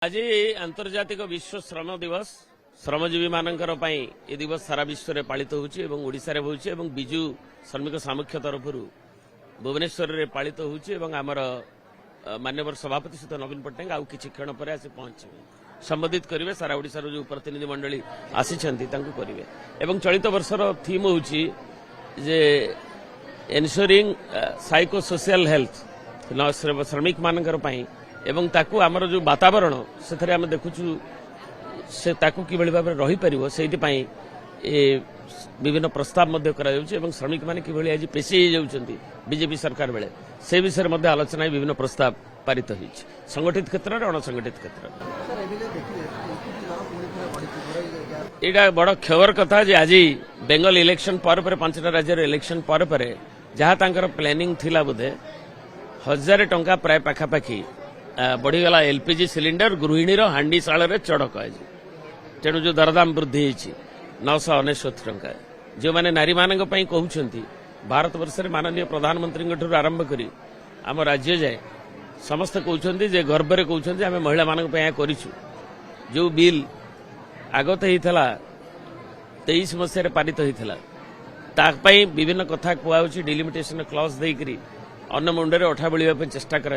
आज आंतर्जातिक विश्व श्रम दिवस श्रमजीवी मानकर ए दिवस सारा विश्व में पालित होशार होची विजु श्रमिक सामुख्य तरफ भुवनेश्वर में पालित होमर मान्यवर सभापति सहित नवीन पट्टनायक आउ किछि क्षण पर आसी पहुंचे संबोधित करेंगे सारा ओडिशार जो प्रतिनिधि मंडली आसी करेंगे एवं चलित वर्षर थीम होची जे एनश्योरिंग साइको सोशल हेल्थ श्रमिक मानकर एवं ताकू आमर जो वातावरण से आम देखुचु से ताकू किभଳି भाव रही परिवो सेइति विभिन्न प्रस्ताव एवं श्रमिक माने किभଳି आज पेशी जाउछंती बीजेपी सरकार बेले से विषय में आलोचना विभिन्न प्रस्ताव पारित होइछ संगठित क्षेत्र में अणसंगठित क्षेत्र एटा बड़ खबर कथा जे आज बेंगल इलेक्शन पर 5टा राज्य इलेक्शन पर जहाँ तांकर प्लानिंग थिला बोधे 1000 टंका प्राय पाखापाखि बढ़ीगला एलपीजी सिलिंडर गृहिणी हांडी शाल चढ़क आज तेणु जो दरदाम वृद्धि 999 टंका जो मैंने नारी मान कहते भारत वर्ष में माननीय प्रधानमंत्री आरंभ कर आम राज्य जाए समस्त कहते जे गर्व में कहते आम महिला मान करूँ जो बिल आगत होता 23 मसीह पारित होता विभिन्न कथा कहु डिलिमिटेशन क्लॉज देकर अन्न मुंडे अठा बड़ा चेष्टा करा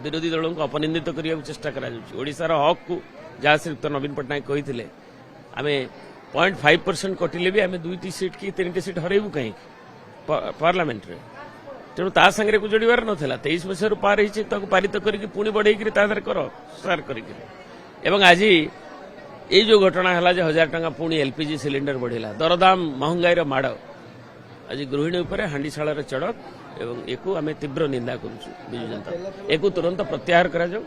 विरोधी दलों को अपनिंदित करने चेष्टा कराशार हक को जहाँ श्रीयुक्त नवीन पट्टनायक कहते आम 0.5% कटिले भी आम 2टी सीट कि 3टी सीट हरइबू कहीं पार्लियामेंट रे तेणु ता संगे को जोड़ार नाला 23 मसीह पार हो पारित करके पुणी बढ़े कर सुधार कर आज ये जो घटना है 1000 टंका पुणी एलपीजी सिलिंडर बढ़िला दरदाम महंगाई माड़ आज गृहिणी उपर हांडीशाल चढ़क एवं एक तीव्र निंदा करुचु विजु जनता एक तुरंत प्रत्याहार करा जाऊ।